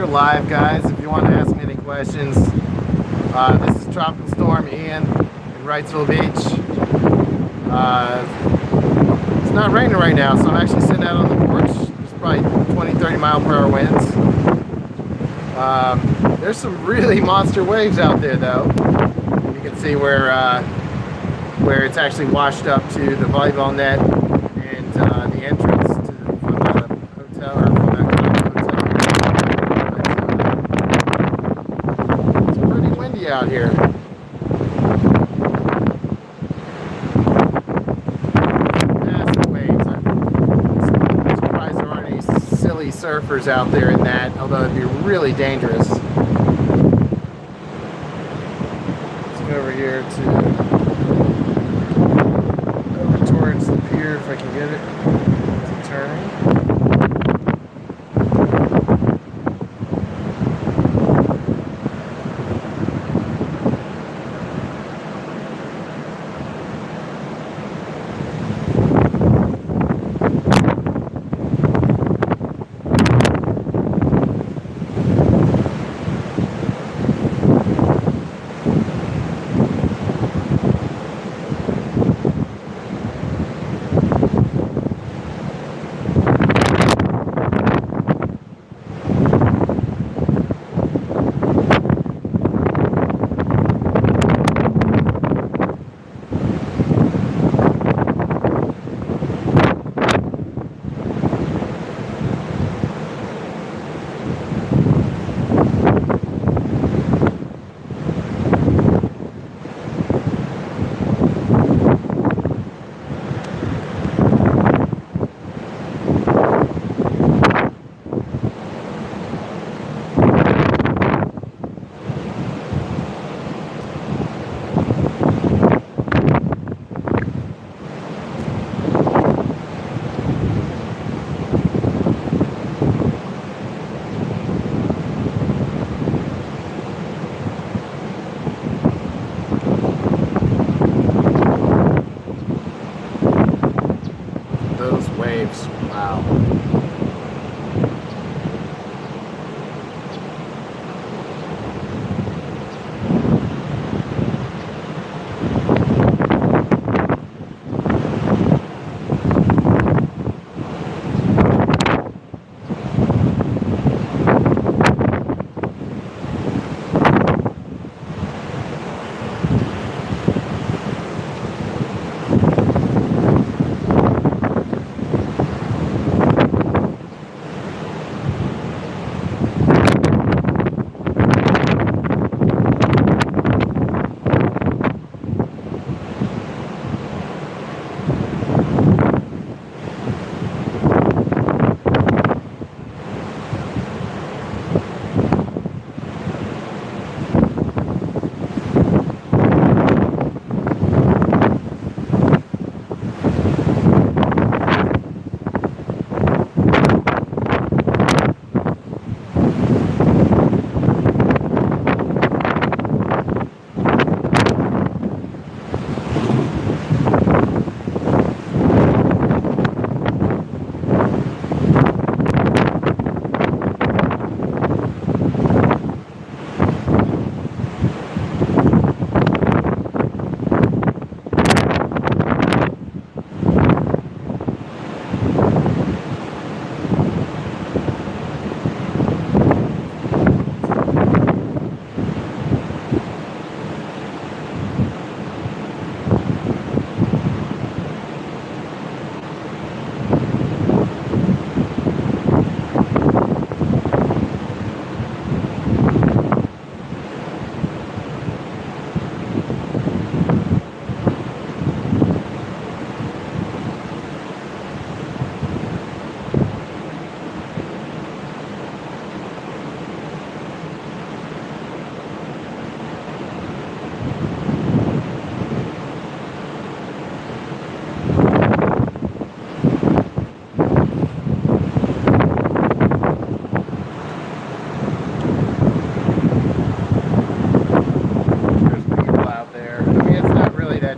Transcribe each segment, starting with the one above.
here live, guys. If you want to ask me any questions, this is Tropical Storm Ian in Wrightsville Beach. It's not raining right now, so I'm actually sitting out on the porch. There's probably 20-30 mile per hour winds. There's some really monster waves out there, though. You can see where it's actually washed up to the volleyball net and the entrance from the hotel, or from that hotel. It's pretty windy out here. Massive waves. I'm surprised there aren't any silly surfers out there in that, although it'd be really dangerous. Let's go over here over towards the pier if I can get it to turn. Those waves, wow.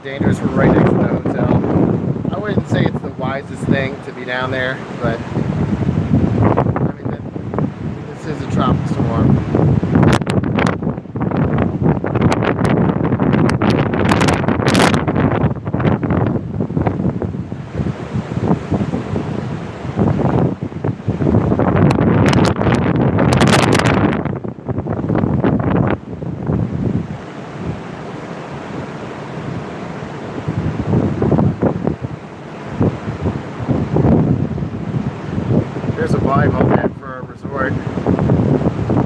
Dangerous. We're right next to the hotel. I wouldn't say it's the wisest thing to be down there, but I mean, this is a tropical storm. volleyball net for a resort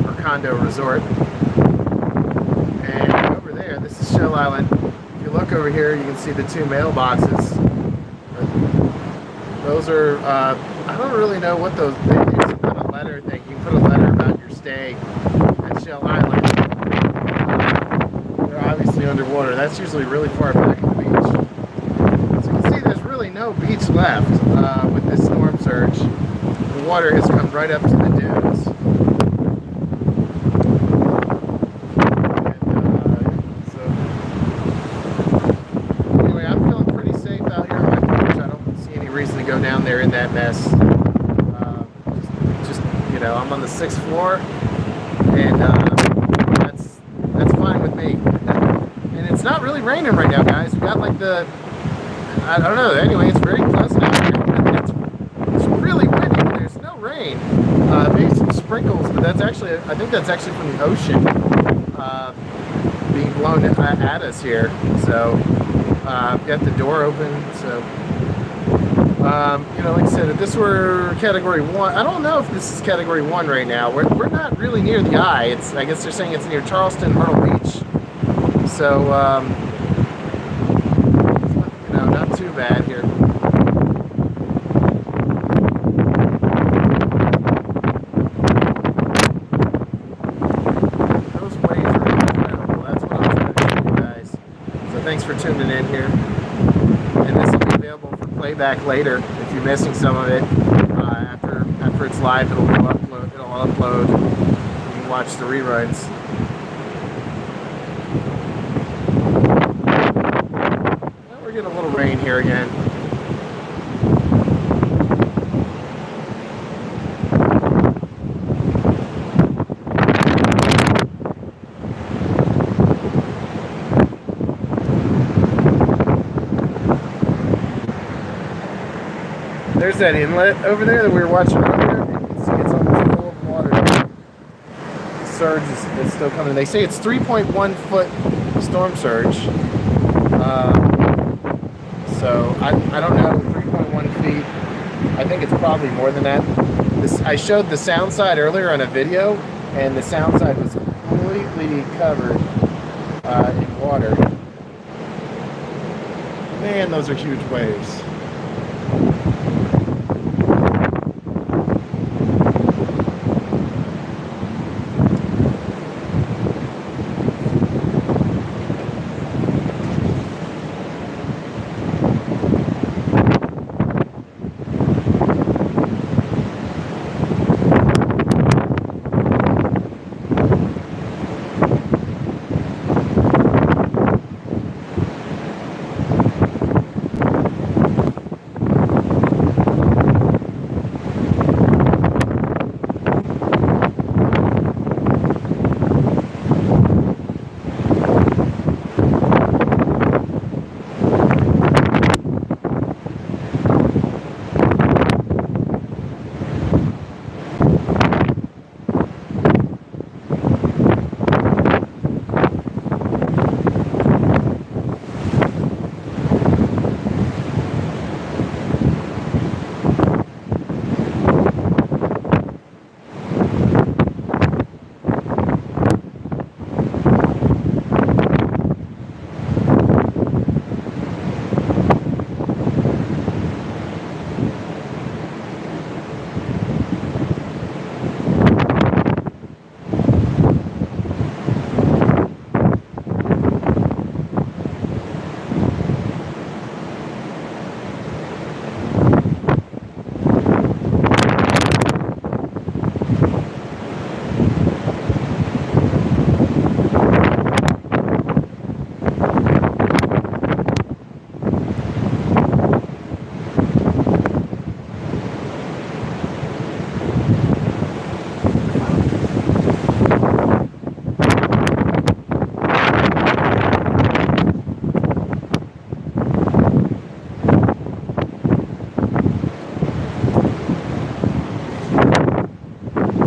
or condo resort. And over there, this is Shell Island. If you look over here, you can see the two mailboxes. Those are, I don't really know what those, they do some kind of letter thing. You can put a letter about your stay at Shell Island. They're obviously underwater. That's usually really far back at the beach. So you can see there's really no beach left with this storm surge. The water has come right up to the dunes. Go down there in that mess. Just you know, I'm on the 6th floor, and that's fine with me. And it's not really raining right now, guys. We got like I don't know. Anyway, it's very pleasant out here. It's really windy, but there's no rain. Maybe some sprinkles, but that's actually, I think that's actually from the ocean being blown at us here. So I've got the door open, so. You know, like I said, if this were Category 1, I don't know if this is Category 1 right now. We're not really near the eye. I guess they're saying it's near Charleston, Myrtle Beach. So, you know, not too bad here. Those waves are incredible. That's what I'm trying to show you guys. So thanks for tuning in here. And this will be available for playback later if you're missing some of it. After it's live, it'll upload. You can watch the reruns. Well, we're getting a little rain here again. There's that inlet over there that we were watching earlier. You can see it's almost full of water. The surge is still coming. They say it's 3.1 foot storm surge. So I don't know, 3.1 feet. I think it's probably more than that. I showed the sound side earlier on a video, and the sound side was completely covered in water. Man, those are huge waves.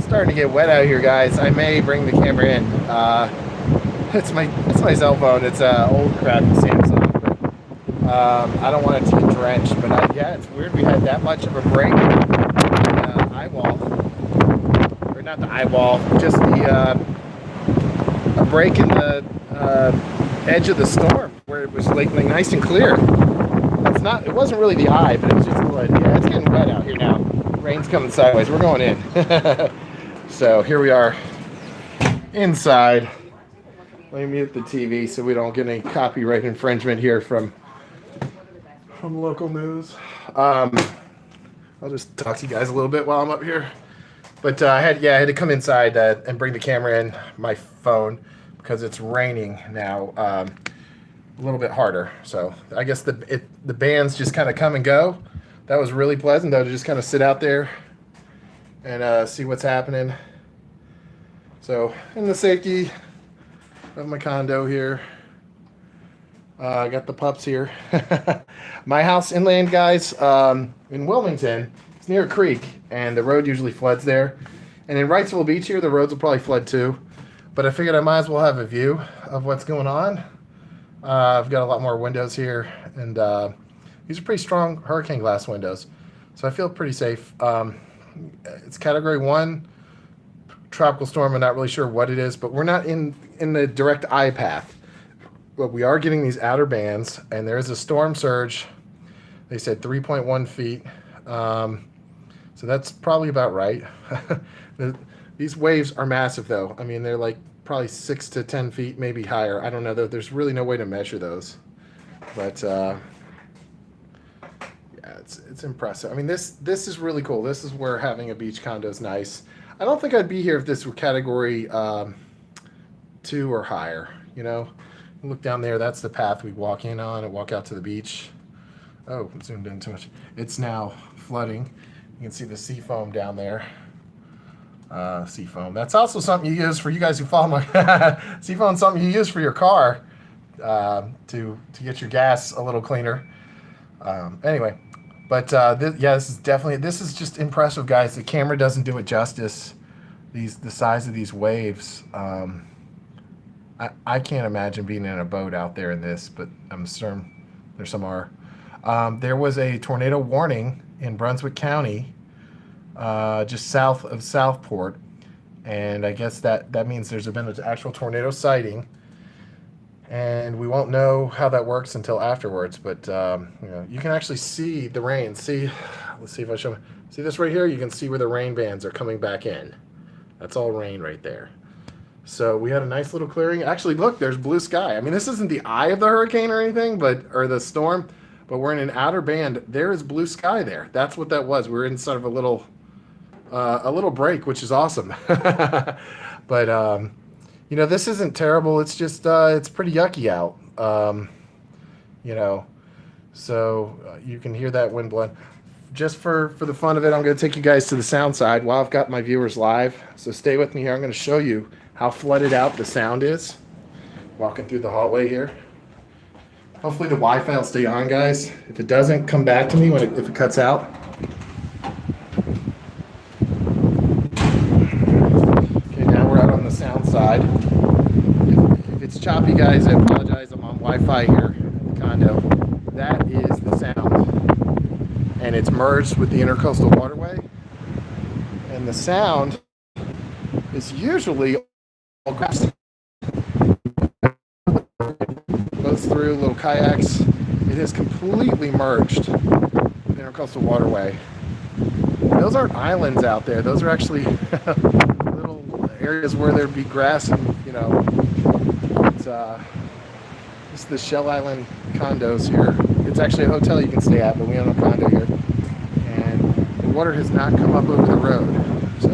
Starting to get wet out here, guys. I may bring the camera in. It's my cell phone. It's an old crappy Samsung, but I don't want it to get drenched. But yeah, it's weird we had that much of a break. eye wall, or not the eye wall, just the a break in the edge of the storm where it was like nice and clear. It's not. It wasn't really the eye, but it was just a little. Yeah, it's getting wet out here now. Rain's coming sideways. We're going in. So here we are inside. Let me mute the TV so we don't get any copyright infringement here from local news. I'll just talk to you guys a little bit while I'm up here. But I had to come inside and bring the camera in my phone because it's raining now a little bit harder. So I guess the bands just kind of come and go. That was really pleasant though, to just kind of sit out there and see what's happening. So in the safety of my condo here, I got the pups here. My house inland, guys, in Wilmington, it's near a creek, and the road usually floods there. And in Wrightsville Beach here, the roads will probably flood too. But I figured I might as well have a view of what's going on. I've got a lot more windows here, and these are pretty strong hurricane glass windows, so I feel pretty safe. It's Category 1 tropical storm. I'm not really sure what it is, but we're not in the direct eye path. But we are getting these outer bands, and there is a storm surge. They said 3.1 feet. So that's probably about right. These waves are massive, though. I mean, they're like probably 6 to 10 feet, maybe higher. I don't know. There's really no way to measure those. But yeah, it's impressive. I mean, this is really cool. This is where having a beach condo is nice. I don't think I'd be here if this were Category 2 or higher. You know, look down there. That's the path we walk in on and walk out to the beach. Oh, I'm zoomed in too much. It's now flooding. You can see the sea foam down there. Sea foam. That's also something you use for you guys who follow my sea foam. Something you use for your car to get your gas a little cleaner. Anyway. But this is just impressive, guys. The camera doesn't do it justice. The size of these waves. I can't imagine being in a boat out there in this, but I'm certain there's some are. There was a tornado warning in Brunswick County, just south of Southport, and I guess that means there's been an actual tornado sighting. And we won't know how that works until afterwards, but you can actually see the rain. Let's see if I show. See this right here? You can see where the rain bands are coming back in. That's all rain right there. So we had a nice little clearing. Actually, look, there's blue sky. I mean, this isn't the eye of the hurricane or anything, or the storm, but we're in an outer band. There is blue sky there. That's what that was. We're in sort of a little break, which is awesome. But this isn't terrible. It's just it's pretty yucky out. So you can hear that wind blowing. Just for the fun of it, I'm going to take you guys to the sound side while I've got my viewers live. So stay with me here. I'm going to show you how flooded out the sound is. Walking through the hallway here. Hopefully the Wi-Fi will stay on, guys. If it doesn't, come back to me if it cuts out. Okay, now we're out on the sound side. If it's choppy, guys, I apologize. I'm on Wi-Fi here at the condo. That is the sound. And it's merged with the Intercoastal Waterway. And the sound is usually all grass. Goes through little kayaks. It is completely merged with the Intercoastal Waterway. Those aren't islands out there. Those are actually little areas where there'd be grass and, it's the Shell Island condos here. It's actually a hotel you can stay at, but we own a condo here. And the water has not come up over the road. So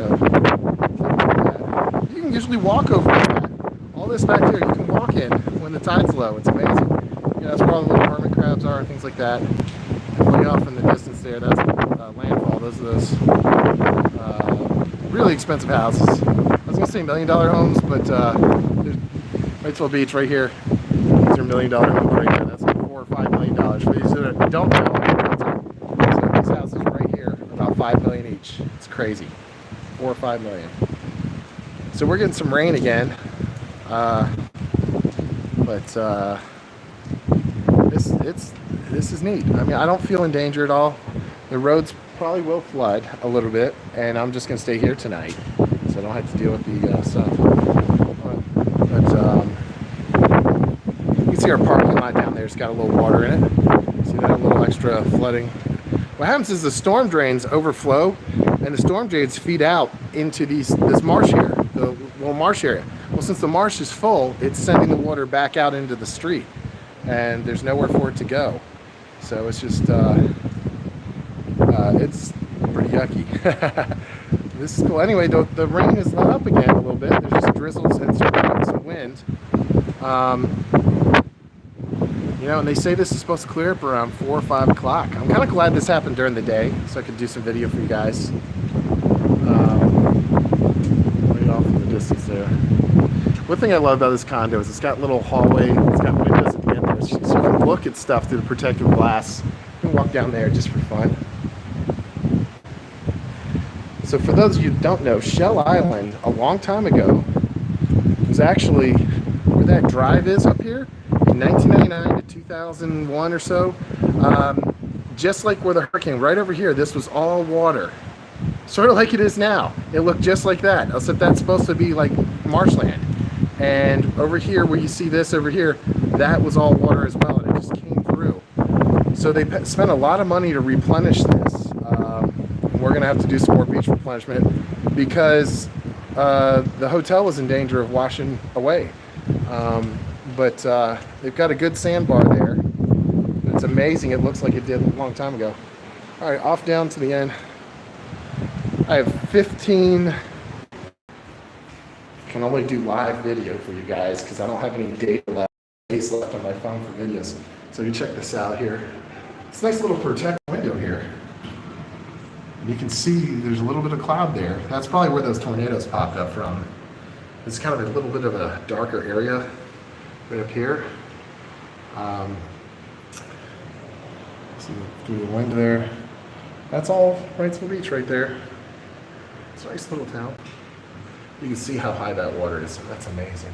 you can usually walk over that. All this back here, you can walk in when the tide's low. It's amazing. That's where all the little hermit crabs are and things like that. And way off in the distance there, that's landfall. Those are those really expensive houses. I was going to say $1 million homes, but there's Wrightsville Beach right here. These are $1 million homes right here. That's like $4 or $5 million. For these that don't know, so these houses right here are about $5 million each. It's crazy. 4 or 5 million. So we're getting some rain again. But this is neat. I mean, I don't feel in danger at all. The road's probably will flood a little bit, and I'm just gonna stay here tonight, so I don't have to deal with the sun. But you can see our parking lot down there. It's got a little water in it. See that, a little extra flooding. What happens is the storm drains overflow, and the storm drains feed out into this marsh here, the little marsh area. Well, since the marsh is full, it's sending the water back out into the street, and there's nowhere for it to go. So it's just, it's pretty yucky. This is cool. Anyway, the rain has let up again a little bit. There's just drizzles and some wind. You know, and they say this is supposed to clear up around 4 or 5 o'clock. I'm kind of glad this happened during the day, so I could do some video for you guys. Way off in the distance there. One thing I love about this condo is it's got little hallway, it's got windows at the end there, so you can look at stuff through the protective glass. You can walk down there just for fun. So for those of you who don't know, Shell Island, a long time ago, was actually where that drive is up here. In 1999 to 2001 or so, just like where the hurricane, right over here, this was all water. Sort of like it is now. It looked just like that, except that's supposed to be like marshland. And over here, where you see this over here, that was all water as well, and it just came through. So they spent a lot of money to replenish this. We're gonna have to do some more beach replenishment because the hotel was in danger of washing away. But they've got a good sandbar there. It's amazing. It looks like it did a long time ago. All right, off down to the end. I have 15. Can only do live video for you guys because I don't have any data left on my phone for videos. So you check this out here. It's a nice little protected window here. You can see there's a little bit of cloud there. That's probably where those tornadoes popped up from. It's kind of a little bit of a darker area right up here. See through the window there. That's all Wrightsville Beach right there. It's a nice little town. You can see how high that water is. That's amazing.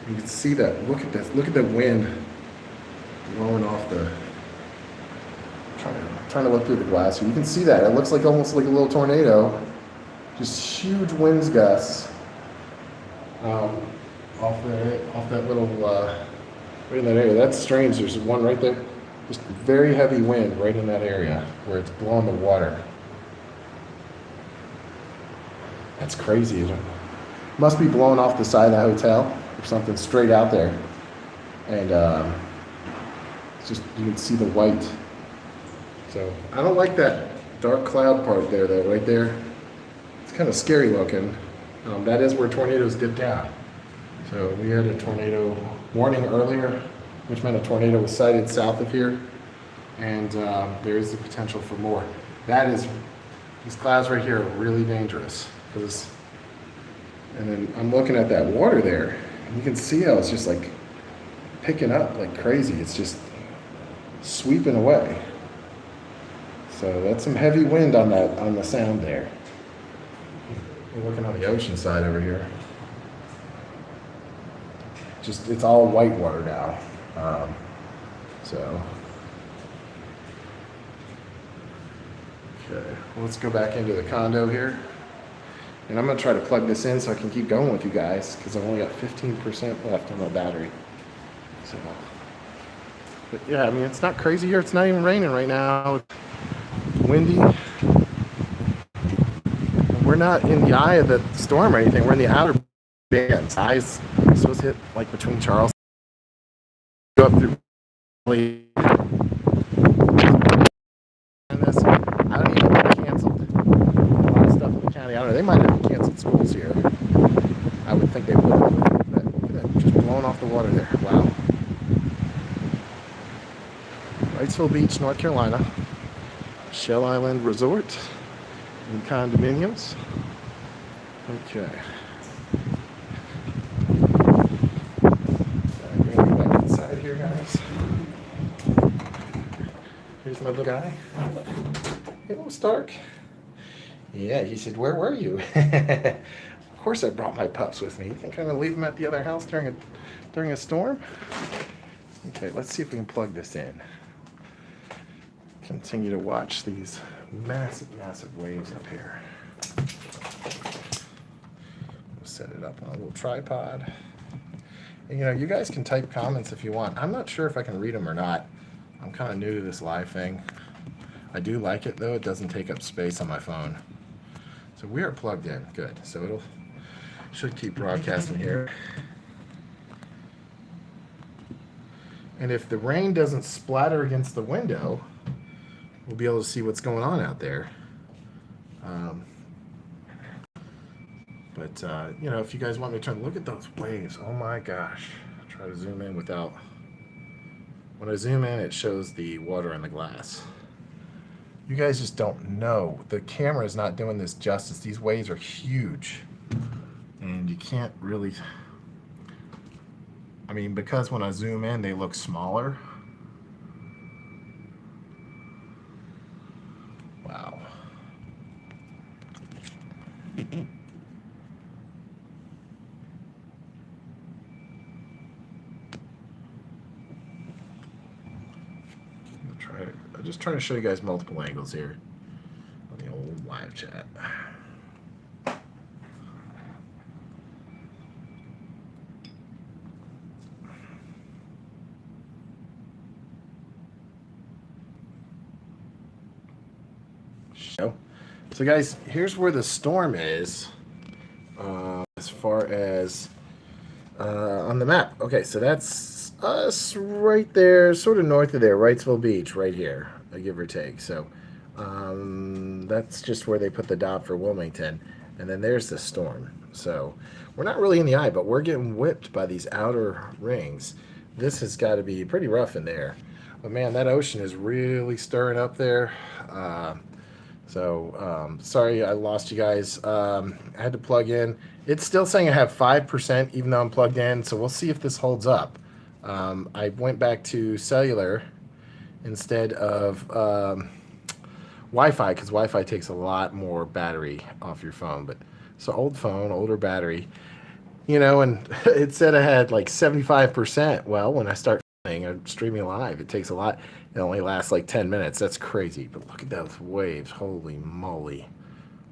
You can see that. Look at this. Look at the wind blowing off the. Trying to look through the glass here. You can see that. It looks like almost like a little tornado. Just huge winds gusts off that little right in that area. That's strange. There's one right there. Just very heavy wind right in that area where it's blowing the water. That's crazy, isn't it? Must be blowing off the side of the hotel or something straight out there. And it's just, you can see the white. So I don't like that dark cloud part there though, right there. It's kind of scary looking. That is where tornadoes dip down. So we had a tornado warning earlier, which meant a tornado was sighted south of here. And there is the potential for more. These clouds right here are really dangerous. And then I'm looking at that water there, and you can see how it's just like picking up like crazy. It's just sweeping away. So that's some heavy wind on the sound there. We're looking on the ocean side over here. Just, it's all white water now. Okay, let's go back into the condo here. And I'm gonna try to plug this in so I can keep going with you guys because I've only got 15% left on my battery. So, but yeah, I mean, it's not crazy here. It's not even raining right now. It's windy. We're not in the eye of the storm or anything. We're in the outer bands. Eyes supposed to hit like between Charles. Go up through. And this, I don't even know if they canceled a lot of stuff in the county. I don't know. They might have canceled schools here. I would think they would. But look at that, just blowing off the water there. Wow. Wrightsville Beach, North Carolina. Shell Island Resort and condominiums. Okay. I'm going to go back inside here, guys. Here's my little guy. Hello, Stark. Yeah, he said, "Where were you?" Of course I brought my pups with me. You think I'm going to leave them at the other house during a storm? Okay, let's see if we can plug this in. continue to watch these massive waves up here. We'll set it up on a little tripod. And, you know, you guys can type comments if you want. I'm not sure if I can read them or not. I'm kind of new to this live thing. I do like it though. It doesn't take up space on my phone. So we are plugged in. Good. So should keep broadcasting here. And if the rain doesn't splatter against the window, we'll be able to see what's going on out there. You know, if you guys want me to turn, look at those waves. Oh my gosh. I'll try to zoom in without. When I zoom in, it shows the water on the glass. You guys just don't know. The camera is not doing this justice. These waves are huge. And you can't really. I mean, because when I zoom in, they look smaller. Wow. I'm just trying to show you guys multiple angles here on the old live chat. So guys, here's where the storm is as far as on the map. Okay, so that's us right there, sort of north of there, Wrightsville Beach, right here, give or take. So that's just where they put the dot for Wilmington. And then there's the storm. So we're not really in the eye, but we're getting whipped by these outer rings. This has got to be pretty rough in there. But man, that ocean is really stirring up there. Sorry I lost you guys. I had to plug in. It's still saying I have 5% even though I'm plugged in, so we'll see if this holds up. I went back to cellular instead of Wi-Fi, because Wi-Fi takes a lot more battery off your phone. But so old phone, older battery, you know, and it said I had like 75%. Well, when I start I'm streaming live, it takes a lot. It only lasts like 10 minutes. That's crazy. But look at those waves. Holy moly.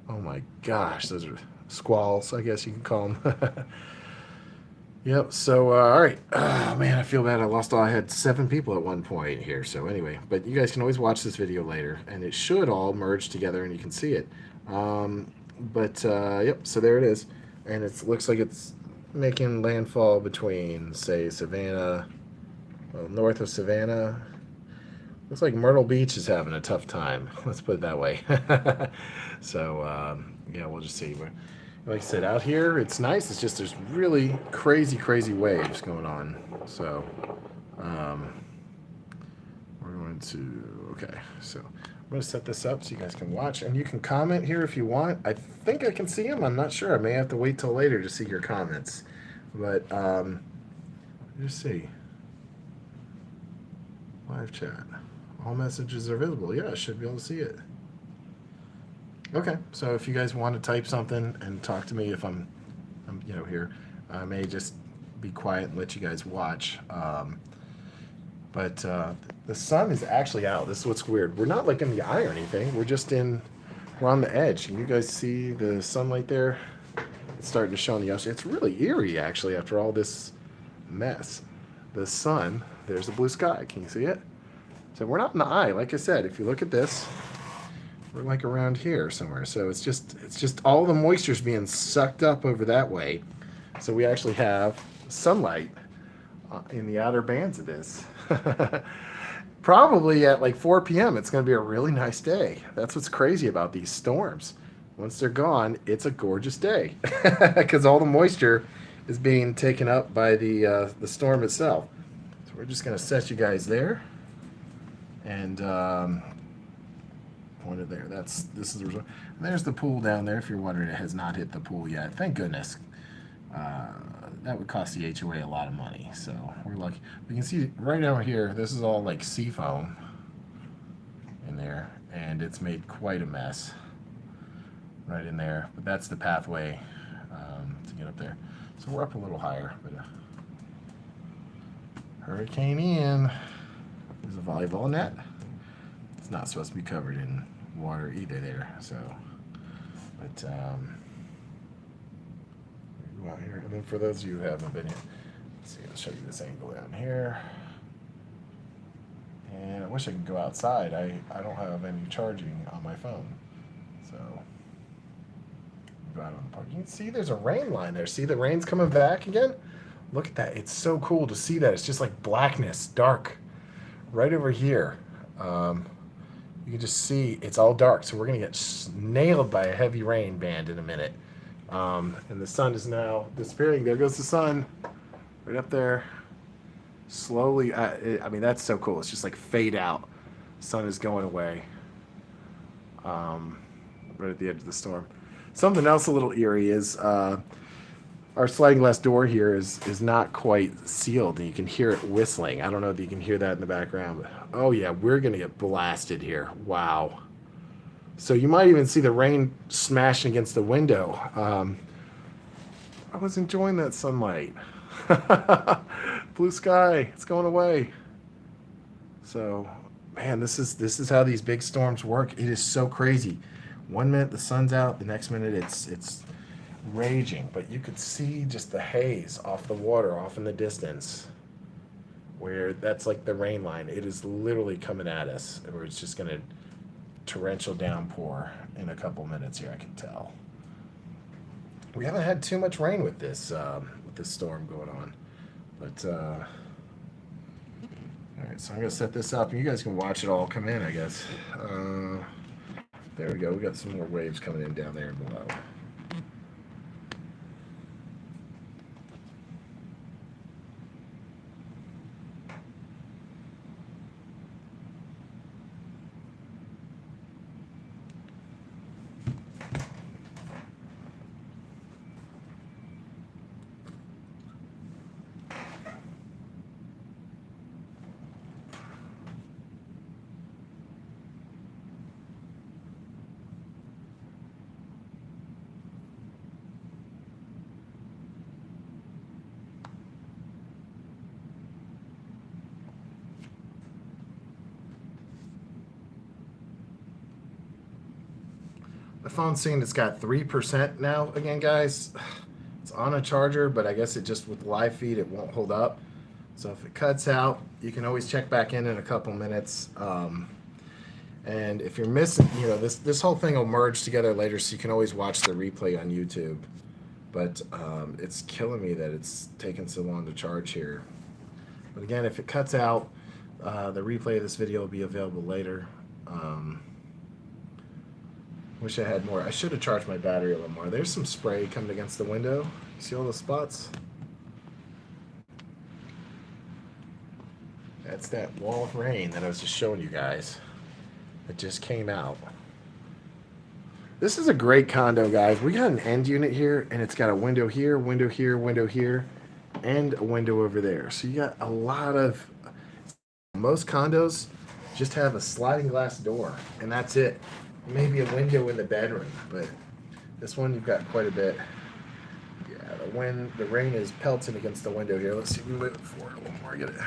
Oh my gosh. Those are squalls, I guess you can call them. Yep. So, all right. Oh, man, I feel bad. I had 7 people at one point here. So anyway, but you guys can always watch this video later, and it should all merge together and you can see it. Yep. So there it is. And it looks like it's making landfall between, say, Savannah. Well, north of Savannah. Looks like Myrtle Beach is having a tough time. Let's put it that way. So, yeah, we'll just see. But like I said, out here, it's nice. It's just there's really crazy waves going on. So, we're going to, okay. So, I'm going to set this up so you guys can watch. And you can comment here if you want. I think I can see them. I'm not sure. I may have to wait till later to see your comments. But, just see. Live chat. All messages are visible. Yeah, I should be able to see it. Okay, so if you guys want to type something and talk to me if I'm you know, here, I may just be quiet and let you guys watch. The sun is actually out. This is what's weird. We're not like in the eye or anything. We're on the edge. Can you guys see the sunlight there? It's starting to show on the ocean. It's really eerie, actually, after all this mess. The sun, there's the blue sky. Can you see it? So we're not in the eye. Like I said, if you look at this, we're like around here somewhere. So it's just all the moisture's being sucked up over that way. So we actually have sunlight in the outer bands of this. Probably at like 4 p.m. it's going to be a really nice day. That's what's crazy about these storms. Once they're gone, it's a gorgeous day because all the moisture is being taken up by the storm itself. So we're just going to set you guys there, and point it there. This is the result. And there's the pool down there. If you're wondering, it has not hit the pool yet. Thank goodness. That would cost the HOA a lot of money. So we're lucky. You can see right over here. This is all like sea foam in there, and it's made quite a mess right in there. But that's the pathway to get up there. So we're up a little higher, but Hurricane Ian is a volleyball net. It's It's not supposed to be covered in water either there. So, but go out here, and then for those of you who haven't been here, let's see. I'll show you this angle down here. And I wish I could go outside. I don't have any charging on my phone, so go out on the park. You can see there's a rain line there. See the rain's coming back again? Look at that. It's so cool to see that. It's just like blackness, dark, right over here. You can just see it's all dark. So we're gonna get nailed by a heavy rain band in a minute. And the sun is now disappearing. There goes the sun, right up there. Slowly, I mean, that's so cool. It's just like fade out. Sun is going away. Right at the edge of the storm. Something else a little eerie is our sliding glass door here is not quite sealed, and you can hear it whistling. I don't know if you can hear that in the background, but oh yeah, we're gonna get blasted here. Wow. So you might even see the rain smashing against the window. I was enjoying that sunlight. Blue sky, it's going away. So, man, this is how these big storms work. It is so crazy. 1 minute the sun's out, the next minute it's raging. But you could see just the haze off the water, off in the distance, where that's like the rain line. It is literally coming at us, or it's just gonna torrential downpour in a couple minutes here. I can tell. We haven't had too much rain with this storm going on. But, all right, so I'm going to set this up, and you guys can watch it all come in, I guess. There we go. We got some more waves coming in down there below. The phone's saying it's got 3% now again, guys. It's on a charger, but I guess it just, with live feed, it won't hold up. So if it cuts out, you can always check back in a couple minutes. And if you're missing, you know, this whole thing will merge together later, so you can always watch the replay on YouTube. But it's killing me that it's taken so long to charge here. But again, if it cuts out, the replay of this video will be available later. Wish I had more. I should have charged my battery a little more. There's some spray coming against the window. See all those spots? That's that wall of rain that I was just showing you guys. It just came out. This is a great condo, guys. We got an end unit here, and it's got a window here, window here, window here, and a window over there. So you got a lot of... Most condos just have a sliding glass door, and that's it. Maybe a window in the bedroom, but this one you've got quite a bit. Yeah, the rain is pelting against the window here. Let's see if we move it forward a little more. Get it.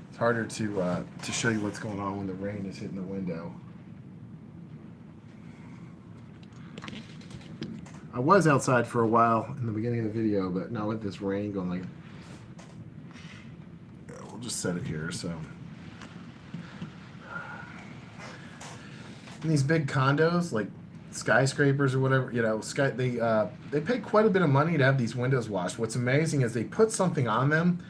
It's harder to show you what's going on when the rain is hitting the window. I was outside for a while in the beginning of the video, but not with this rain going like. Yeah, we'll just set it here so. In these big condos, like skyscrapers or whatever, you know, they pay quite a bit of money to have these windows washed. What's amazing is they put something on them,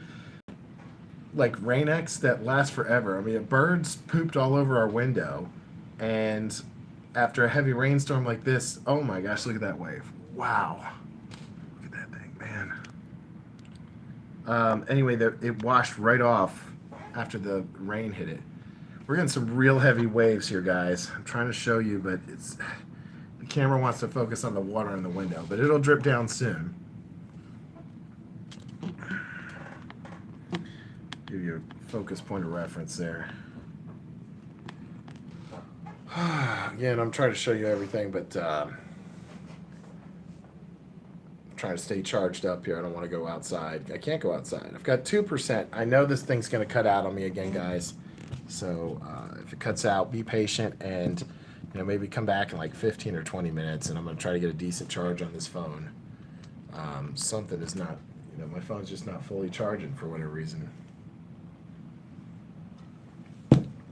like Rain-X, that lasts forever. I mean, birds pooped all over our window, and after a heavy rainstorm like this, oh my gosh, look at that wave. Wow. Look at that thing, man. Anyway, it washed right off after the rain hit it. We're getting some real heavy waves here, guys. I'm trying to show you, but the camera wants to focus on the water in the window, but it'll drip down soon. Give you a focus point of reference there. Again, I'm trying to show you everything, but I'm trying to stay charged up here. I don't want to go outside. I can't go outside. I've got 2%. I know this thing's going to cut out on me again, guys. So if it cuts out, be patient and maybe come back in like 15 or 20 minutes, and I'm going to try to get a decent charge on this phone. Something is not, my phone's just not fully charging for whatever reason.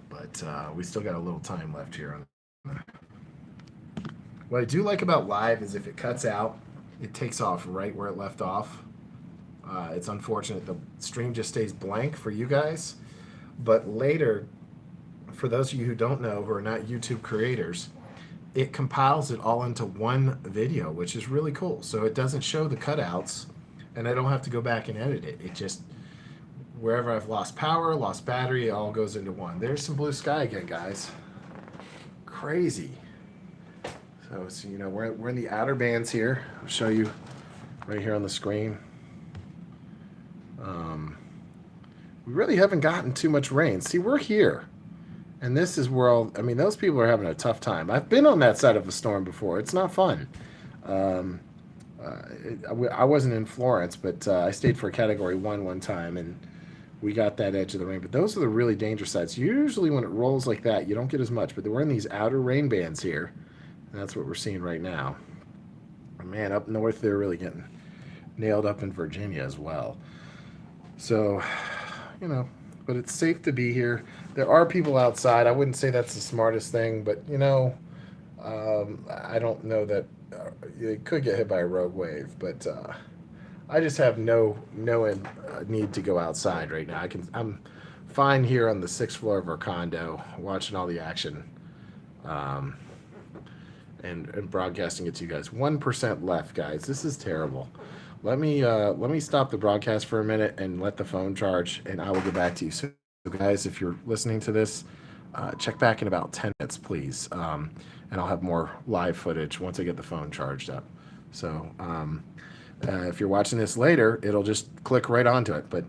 But we still got a little time left here. What I do like about live is if it cuts out, it takes off right where it left off. It's unfortunate the stream just stays blank for you guys, but later, for those of you who don't know, who are not YouTube creators, it compiles it all into one video, which is really cool. So it doesn't show the cutouts, and I don't have to go back and edit it. It just, wherever I've lost power, lost battery, it all goes into one. There's some blue sky again, guys. Crazy. So we're in the outer bands here. I'll show you right here on the screen. We really haven't gotten too much rain. See, we're here. And this is where those people are having a tough time. I've been on that side of a storm before. It's not fun. I wasn't in Florence, but I stayed for a Category 1 one time, and we got that edge of the rain. But those are the really dangerous sides. Usually when it rolls like that, you don't get as much. But we're in these outer rain bands here. And that's what we're seeing right now. Man, up north, they're really getting nailed up in Virginia as well. So, but it's safe to be here. There are people outside. I wouldn't say that's the smartest thing, but, I don't know that it could get hit by a rogue wave. But I just have no need to go outside right now. I'm fine here on the 6th floor of our condo, watching all the action. And broadcasting it to you guys. 1% left, guys. This is terrible. Let me stop the broadcast for a minute and let the phone charge, and I will get back to you. So, guys, if you're listening to this, check back in about 10 minutes, please, and I'll have more live footage once I get the phone charged up. So if you're watching this later, it'll just click right onto it. But